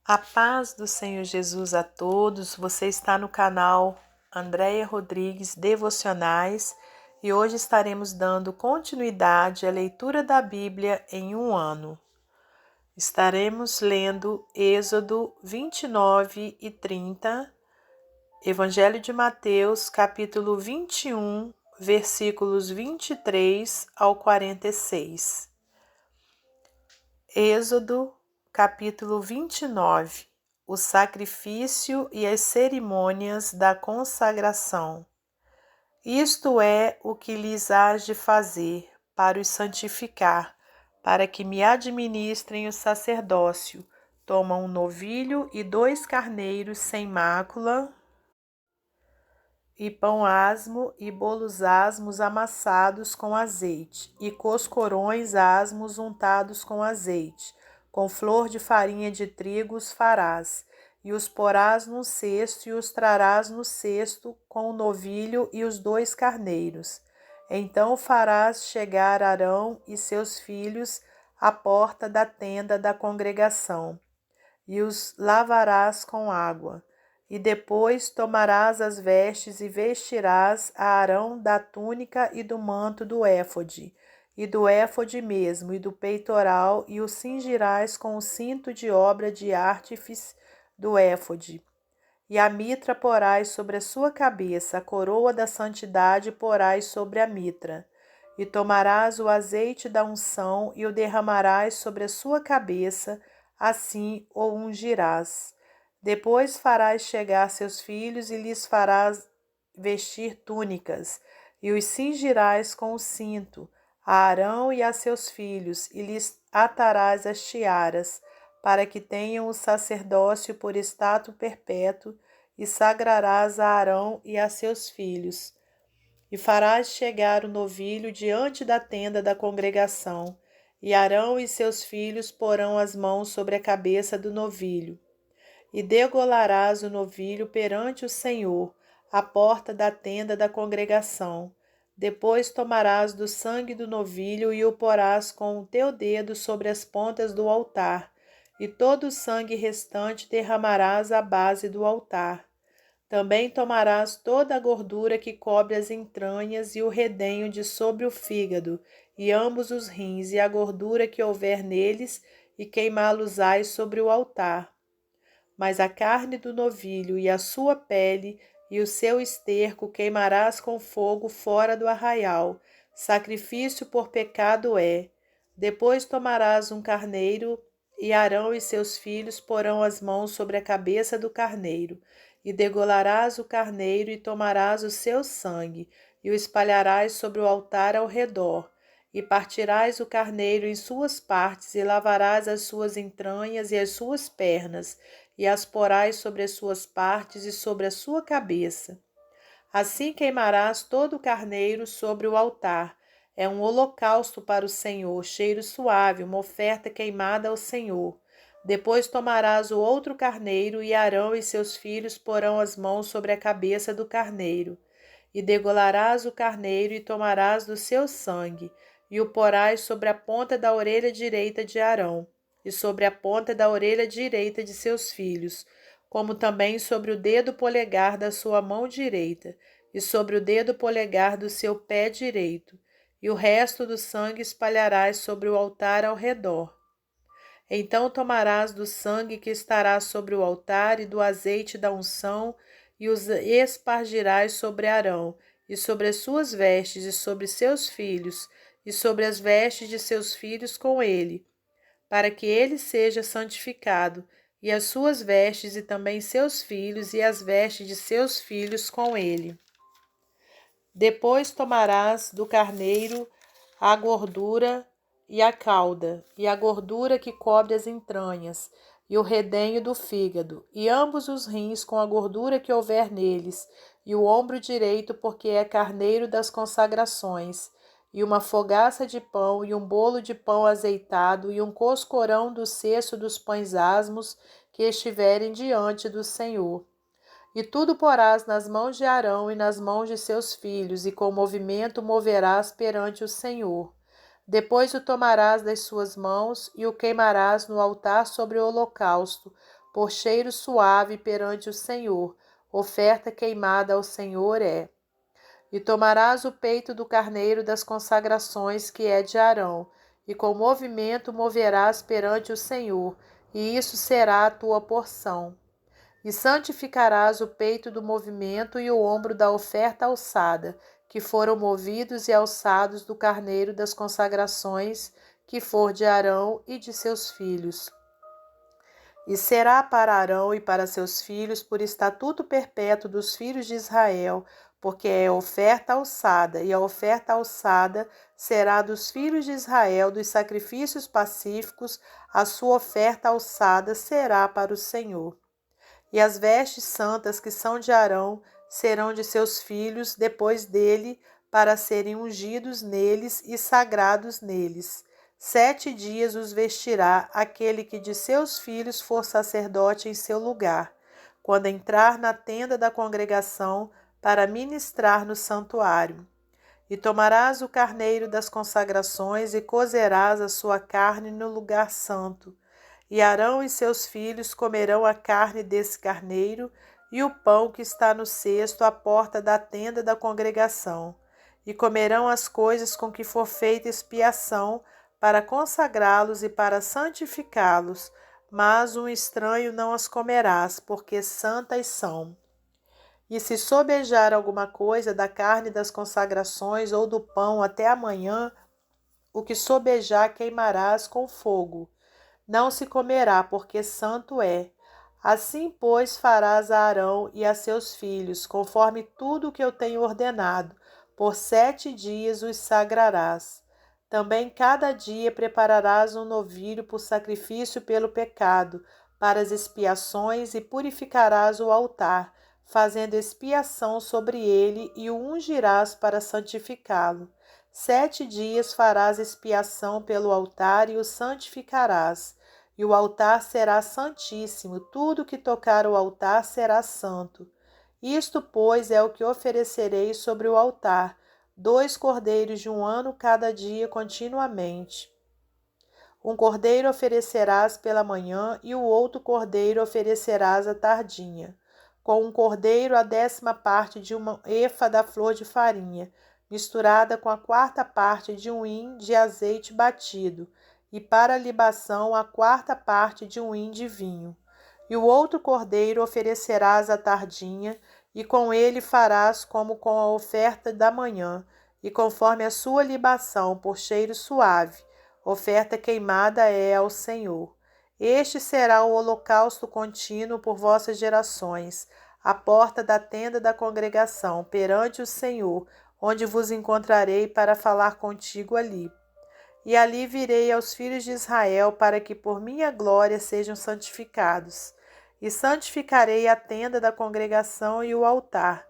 A paz do Senhor Jesus a todos. Você está no canal Andréia Rodrigues Devocionais e hoje estaremos dando continuidade à leitura da Bíblia em um ano. Estaremos lendo Êxodo 29 e 30, Evangelho de Mateus, capítulo 21, versículos 23 ao 46. Êxodo, capítulo 29. O sacrifício e as cerimônias da consagração. Isto é o que lhes hás de fazer para os santificar, para que me administrem o sacerdócio. Toma um novilho e 2 carneiros sem mácula, e pão asmo e bolos asmos amassados com azeite, e coscorões asmos untados com azeite, com flor de farinha de trigo os farás, e os porás num cesto, e os trarás no cesto com o novilho e os 2 carneiros. Então farás chegar Arão e seus filhos à porta da tenda da congregação, e os lavarás com água. E depois tomarás as vestes e vestirás a Arão da túnica e do manto do éfode, e do éfode mesmo, e do peitoral, e o cingirás com o cinto de obra de artífice do éfode. E a mitra porás sobre a sua cabeça, a coroa da santidade porás sobre a mitra. E tomarás o azeite da unção e o derramarás sobre a sua cabeça, assim o ungirás. Depois farás chegar seus filhos e lhes farás vestir túnicas, e os cingirás com o cinto, a Arão e a seus filhos, e lhes atarás as tiaras, para que tenham o sacerdócio por estado perpétuo, e sagrarás a Arão e a seus filhos. E farás chegar o novilho diante da tenda da congregação, e Arão e seus filhos porão as mãos sobre a cabeça do novilho. E degolarás o novilho perante o Senhor, à porta da tenda da congregação. Depois tomarás do sangue do novilho e o porás com o teu dedo sobre as pontas do altar, e todo o sangue restante derramarás à base do altar. Também tomarás toda a gordura que cobre as entranhas e o redenho de sobre o fígado, e ambos os rins, e a gordura que houver neles, e queimá-los-ás sobre o altar. Mas a carne do novilho e a sua pele e o seu esterco queimarás com fogo fora do arraial, sacrifício por pecado é. Depois tomarás um carneiro, e Arão e seus filhos porão as mãos sobre a cabeça do carneiro, e degolarás o carneiro e tomarás o seu sangue, e o espalharás sobre o altar ao redor. E partirás o carneiro em suas partes, e lavarás as suas entranhas e as suas pernas, e as porás sobre as suas partes e sobre a sua cabeça. Assim queimarás todo o carneiro sobre o altar. É um holocausto para o Senhor, cheiro suave, uma oferta queimada ao Senhor. Depois tomarás o outro carneiro, e Arão e seus filhos porão as mãos sobre a cabeça do carneiro. E degolarás o carneiro e tomarás do seu sangue, e o porás sobre a ponta da orelha direita de Arão, e sobre a ponta da orelha direita de seus filhos, como também sobre o dedo polegar da sua mão direita, e sobre o dedo polegar do seu pé direito, e o resto do sangue espalharás sobre o altar ao redor. Então tomarás do sangue que estará sobre o altar e do azeite da unção, e os espargirás sobre Arão, e sobre as suas vestes, e sobre seus filhos, e sobre as vestes de seus filhos com ele, para que ele seja santificado, e as suas vestes, e também seus filhos, e as vestes de seus filhos com ele. Depois tomarás do carneiro a gordura e a cauda, e a gordura que cobre as entranhas, e o redenho do fígado, e ambos os rins com a gordura que houver neles, e o ombro direito, porque é carneiro das consagrações, e uma fogaça de pão, e um bolo de pão azeitado, e um coscorão do cesto dos pães asmos que estiverem diante do Senhor. E tudo porás nas mãos de Arão e nas mãos de seus filhos, e com movimento moverás perante o Senhor. Depois o tomarás das suas mãos e o queimarás no altar sobre o holocausto, por cheiro suave perante o Senhor, oferta queimada ao Senhor é. E tomarás o peito do carneiro das consagrações que é de Arão, e com movimento moverás perante o Senhor, e isso será a tua porção. E santificarás o peito do movimento e o ombro da oferta alçada, que foram movidos e alçados do carneiro das consagrações, que for de Arão e de seus filhos. E será para Arão e para seus filhos por estatuto perpétuo dos filhos de Israel, porque é oferta alçada, e a oferta alçada será dos filhos de Israel dos sacrifícios pacíficos, a sua oferta alçada será para o Senhor. E as vestes santas que são de Arão serão de seus filhos depois dele, para serem ungidos neles e sagrados neles. 7 dias os vestirá aquele que de seus filhos for sacerdote em seu lugar, quando entrar na tenda da congregação para ministrar no santuário. E tomarás o carneiro das consagrações e cozerás a sua carne no lugar santo. E Arão e seus filhos comerão a carne desse carneiro e o pão que está no cesto à porta da tenda da congregação. E comerão as coisas com que for feita expiação, para consagrá-los e para santificá-los, mas um estranho não as comerás, porque santas são. E se sobejar alguma coisa da carne das consagrações ou do pão até amanhã, o que sobejar queimarás com fogo. Não se comerá, porque santo é. Assim, pois, farás a Arão e a seus filhos, conforme tudo o que eu tenho ordenado. Por 7 dias os sagrarás. Também cada dia prepararás um novilho por sacrifício pelo pecado, para as expiações, e purificarás o altar, fazendo expiação sobre ele, e o ungirás para santificá-lo. 7 dias farás expiação pelo altar e o santificarás. E o altar será santíssimo, tudo que tocar o altar será santo. Isto, pois, é o que oferecereis sobre o altar: 2 cordeiros de 1 ano cada dia continuamente. Um cordeiro oferecerás pela manhã, e o outro cordeiro oferecerás à tardinha. Com um cordeiro a 10ª parte de uma efa da flor de farinha, misturada com a 4ª parte de um hin de azeite batido, e para a libação a 4ª parte de um hin de vinho. E o outro cordeiro oferecerás à tardinha, e com ele farás como com a oferta da manhã, e conforme a sua libação, por cheiro suave. Oferta queimada é ao Senhor. Este será o holocausto contínuo por vossas gerações, à porta da tenda da congregação, perante o Senhor, onde vos encontrarei para falar contigo ali. E ali virei aos filhos de Israel, para que por minha glória sejam santificados. E santificarei a tenda da congregação e o altar.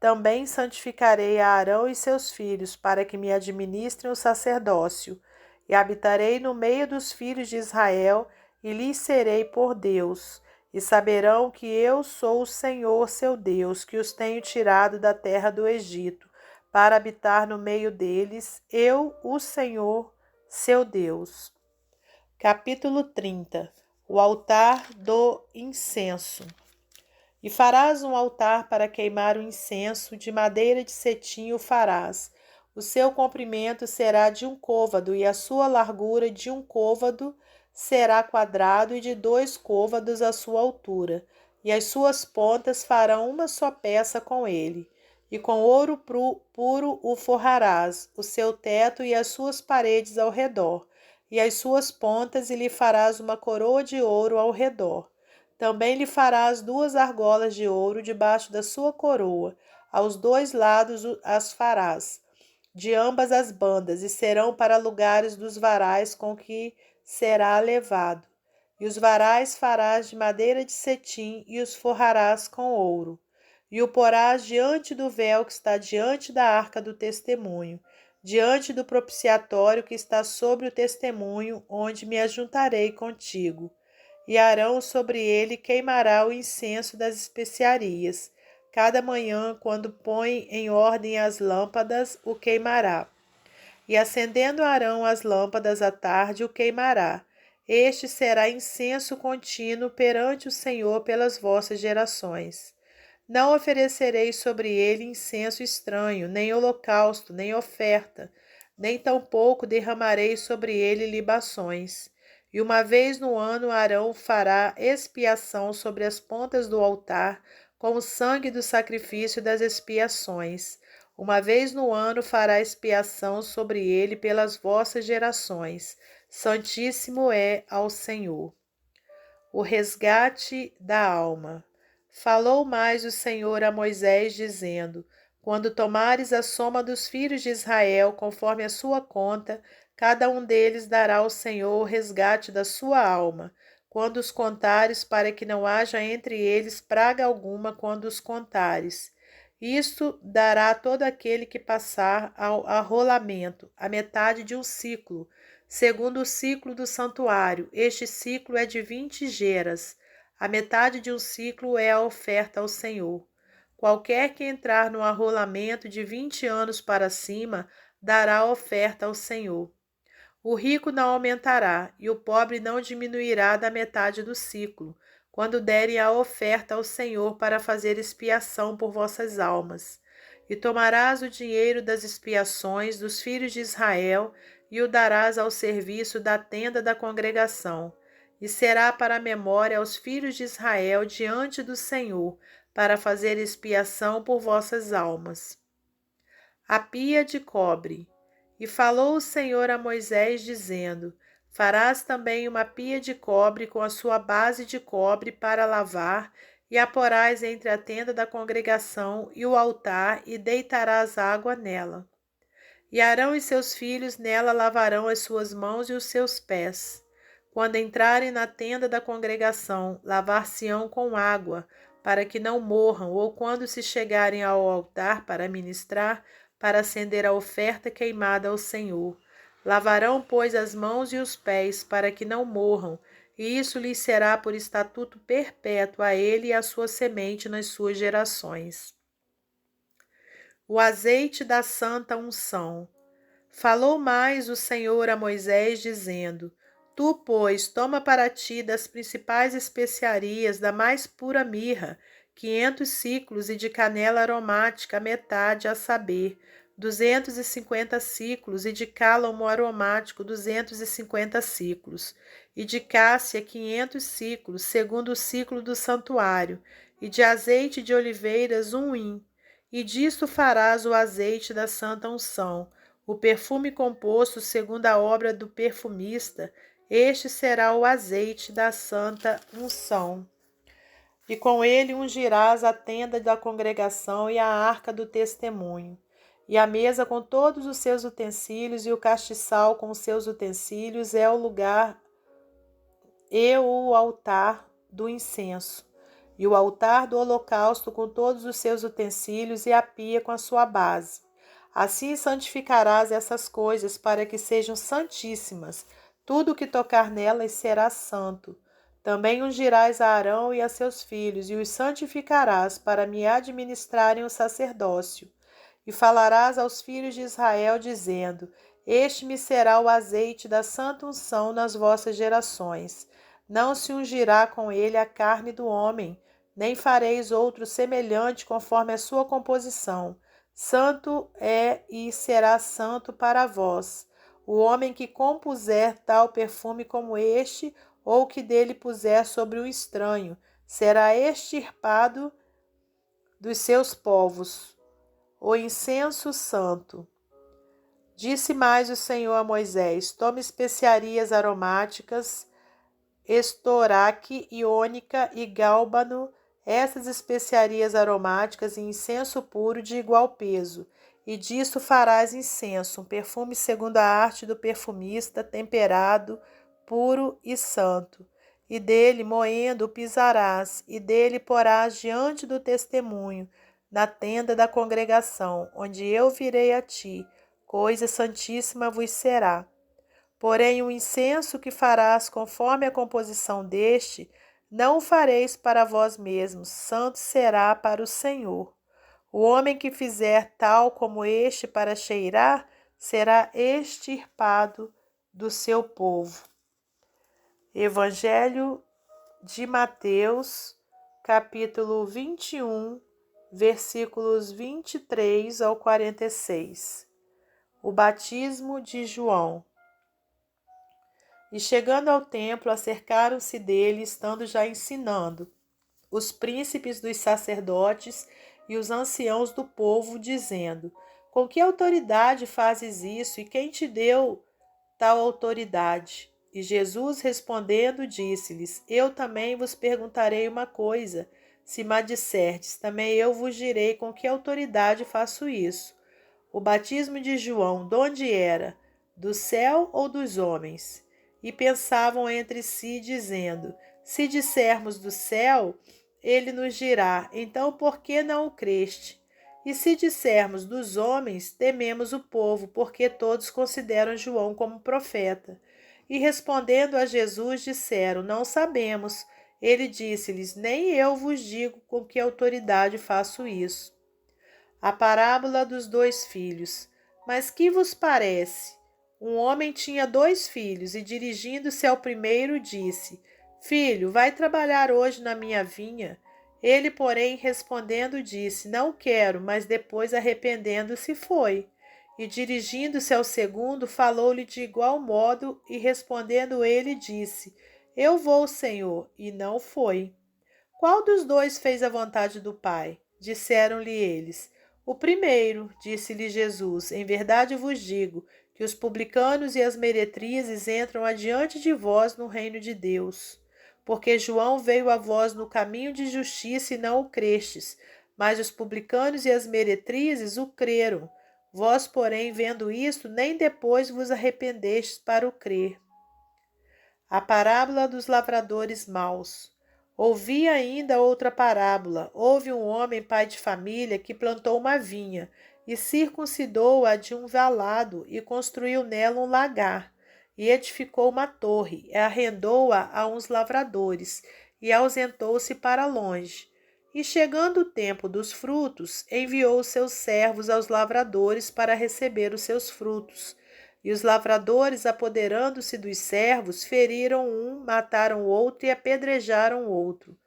Também santificarei a Arão e seus filhos, para que me administrem o sacerdócio. E habitarei no meio dos filhos de Israel, e lhes serei por Deus. E saberão que eu sou o Senhor seu Deus, que os tenho tirado da terra do Egito, para habitar no meio deles, eu, o Senhor, seu Deus. Capítulo 30. O altar do incenso. E farás um altar para queimar o incenso, de madeira de cetim o farás. O seu comprimento será de 1 côvado, e a sua largura de 1 côvado será quadrado, e de 2 côvados a sua altura. E as suas pontas farão uma só peça com ele. E com ouro puro o forrarás, o seu teto e as suas paredes ao redor, e as suas pontas, e lhe farás uma coroa de ouro ao redor. Também lhe farás 2 argolas de ouro debaixo da sua coroa, aos 2 lados as farás, de ambas as bandas, e serão para lugares dos varais com que será levado. E os varais farás de madeira de cetim, e os forrarás com ouro. E o porás diante do véu que está diante da arca do testemunho, diante do propiciatório que está sobre o testemunho, onde me ajuntarei contigo. E Arão sobre ele queimará o incenso das especiarias. Cada manhã, quando põe em ordem as lâmpadas, o queimará. E acendendo Arão as lâmpadas à tarde, o queimará. Este será incenso contínuo perante o Senhor pelas vossas gerações. Não oferecereis sobre ele incenso estranho, nem holocausto, nem oferta, nem tampouco derramareis sobre ele libações. E uma vez no ano Arão fará expiação sobre as pontas do altar, com o sangue do sacrifício das expiações. Uma vez no ano fará expiação sobre ele pelas vossas gerações. Santíssimo é ao Senhor. O resgate da alma. Falou mais o Senhor a Moisés, dizendo: Quando tomares a soma dos filhos de Israel, conforme a sua conta, cada um deles dará ao Senhor o resgate da sua alma, quando os contares, para que não haja entre eles praga alguma quando os contares. Isto dará a todo aquele que passar ao arrolamento, a metade de um ciclo, segundo o ciclo do santuário. Este ciclo é de 20 geras. A metade de um ciclo é a oferta ao Senhor. Qualquer que entrar no arrolamento de 20 anos para cima, dará a oferta ao Senhor. O rico não aumentará, e o pobre não diminuirá da metade do ciclo, quando derem a oferta ao Senhor para fazer expiação por vossas almas. E tomarás o dinheiro das expiações dos filhos de Israel, e o darás ao serviço da tenda da congregação, e será para a memória aos filhos de Israel diante do Senhor, para fazer expiação por vossas almas. A pia de cobre. E falou o Senhor a Moisés, dizendo: Farás também uma pia de cobre com a sua base de cobre para lavar, e a porás entre a tenda da congregação e o altar, e deitarás água nela. E Arão e seus filhos nela lavarão as suas mãos e os seus pés. Quando entrarem na tenda da congregação, lavar-se-ão com água, para que não morram, ou quando se chegarem ao altar para ministrar, para acender a oferta queimada ao Senhor. Lavarão, pois, as mãos e os pés, para que não morram, e isso lhes será por estatuto perpétuo a ele e à sua semente nas suas gerações. O azeite da santa unção. Falou mais o Senhor a Moisés, dizendo: Tu, pois, toma para ti das principais especiarias da mais pura mirra, 500 siclos, e de canela aromática metade, a saber, 250 siclos, e de cálamo aromático 250 siclos, e de cássia 500 siclos, segundo o ciclo do santuário, e de azeite de oliveiras 1 hin. E disto farás o azeite da santa unção, o perfume composto segundo a obra do perfumista. Este será o azeite da santa unção. E com ele ungirás a tenda da congregação e a arca do testemunho, e a mesa com todos os seus utensílios, e o castiçal com os seus utensílios, é o lugar e o altar do incenso, e o altar do holocausto com todos os seus utensílios, e a pia com a sua base. Assim santificarás essas coisas, para que sejam santíssimas. Tudo o que tocar nelas será santo. Também ungirás a Arão e a seus filhos, e os santificarás, para me administrarem o sacerdócio. E falarás aos filhos de Israel, dizendo: Este me será o azeite da santa unção nas vossas gerações. Não se ungirá com ele a carne do homem, nem fareis outro semelhante conforme a sua composição. Santo é e será santo para vós. O homem que compuser tal perfume como este, ou que dele puser sobre o estranho, será extirpado dos seus povos. O incenso santo. Disse mais o Senhor a Moisés: Tome especiarias aromáticas, estoraque, iônica e gálbano, essas especiarias aromáticas e incenso puro de igual peso, e disto farás incenso, um perfume segundo a arte do perfumista, temperado, puro e santo. E dele, moendo, o pisarás, e dele porás diante do testemunho, na tenda da congregação, onde eu virei a ti, coisa santíssima vos será. Porém, o incenso que farás conforme a composição deste, não o fareis para vós mesmos, santo será para o Senhor. O homem que fizer tal como este para cheirar, será extirpado do seu povo. Evangelho de Mateus, capítulo 21, versículos 23 ao 46. O batismo de João. E chegando ao templo, acercaram-se dele, estando já ensinando, os príncipes dos sacerdotes e os anciãos do povo, dizendo: Com que autoridade fazes isso, e quem te deu tal autoridade? E Jesus respondendo disse-lhes: Eu também vos perguntarei uma coisa. Se me disserdes, também eu vos direi com que autoridade faço isso. O batismo de João, donde era? Do céu ou dos homens? E pensavam entre si, dizendo: Se dissermos do céu, ele nos dirá: Então por que não o creste? E se dissermos dos homens, tememos o povo, porque todos consideram João como profeta. E respondendo a Jesus, disseram: Não sabemos. Ele disse-lhes: Nem eu vos digo com que autoridade faço isso. A parábola dos 2 filhos. Mas que vos parece? Um homem tinha 2 filhos, e dirigindo-se ao primeiro, disse: Filho, vai trabalhar hoje na minha vinha. Ele, porém, respondendo, disse: Não quero, mas depois, arrependendo-se, foi. E dirigindo-se ao segundo, falou-lhe de igual modo, e respondendo ele, disse: Eu vou, Senhor, e não foi. Qual dos 2 fez a vontade do Pai? Disseram-lhe eles: O primeiro. Disse-lhe Jesus: Em verdade vos digo que os publicanos e as meretrizes entram adiante de vós no reino de Deus. Porque João veio a vós no caminho de justiça e não o crestes, mas os publicanos e as meretrizes o creram. Vós, porém, vendo isto, nem depois vos arrependestes para o crer. A parábola dos lavradores maus. Ouvi ainda outra parábola. Houve um homem, pai de família, que plantou uma vinha e circuncidou-a de um valado e construiu nela um lagar e edificou uma torre e arrendou-a a uns lavradores e ausentou-se para longe. E chegando o tempo dos frutos, enviou os seus servos aos lavradores para receber os seus frutos. E os lavradores, apoderando-se dos servos, feriram um, mataram o outro e apedrejaram o outro.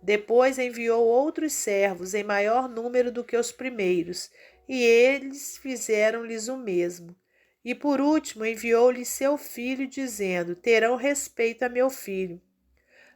Depois enviou outros servos, em maior número do que os primeiros, e eles fizeram-lhes o mesmo. E por último enviou-lhes seu filho, dizendo: Terão respeito a meu filho.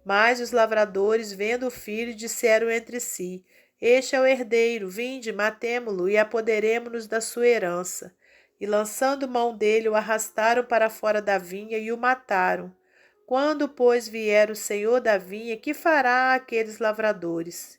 Mas os lavradores, vendo o filho, disseram entre si: Este é o herdeiro, vinde, matemo-lo e apoderemo-nos da sua herança. E lançando mão dele, o arrastaram para fora da vinha e o mataram. Quando, pois, vier o senhor da vinha, que fará àqueles lavradores?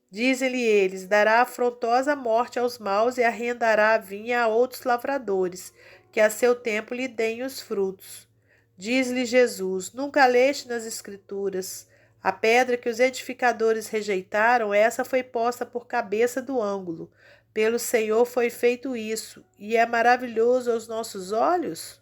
Dizem-lhe eles: Dará afrontosa morte aos maus e arrendará a vinha a outros lavradores, que a seu tempo lhe deem os frutos. Diz-lhe Jesus: Nunca leste nas Escrituras: A pedra que os edificadores rejeitaram, essa foi posta por cabeça do ângulo. Pelo Senhor foi feito isso, e é maravilhoso aos nossos olhos?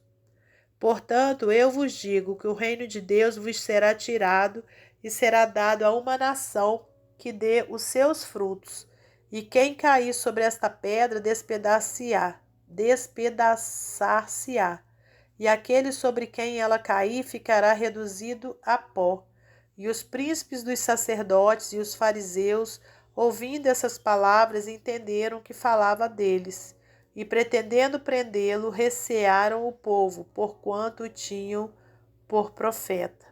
Portanto, eu vos digo que o reino de Deus vos será tirado e será dado a uma nação que dê os seus frutos. E quem cair sobre esta pedra despedaçar-se-á. E aquele sobre quem ela cair ficará reduzido a pó. E os príncipes dos sacerdotes e os fariseus, ouvindo essas palavras, entenderam que falava deles, e pretendendo prendê-lo, recearam o povo, porquanto o tinham por profeta.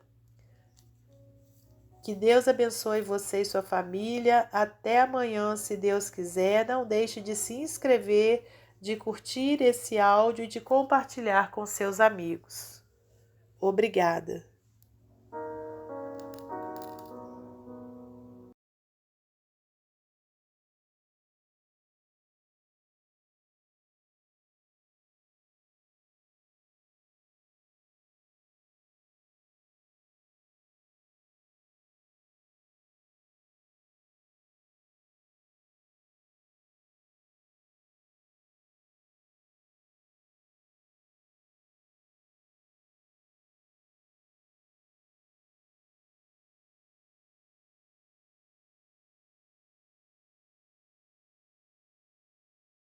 Que Deus abençoe você e sua família. Até amanhã, se Deus quiser. Não deixe de se inscrever, de curtir esse áudio e de compartilhar com seus amigos. Obrigada.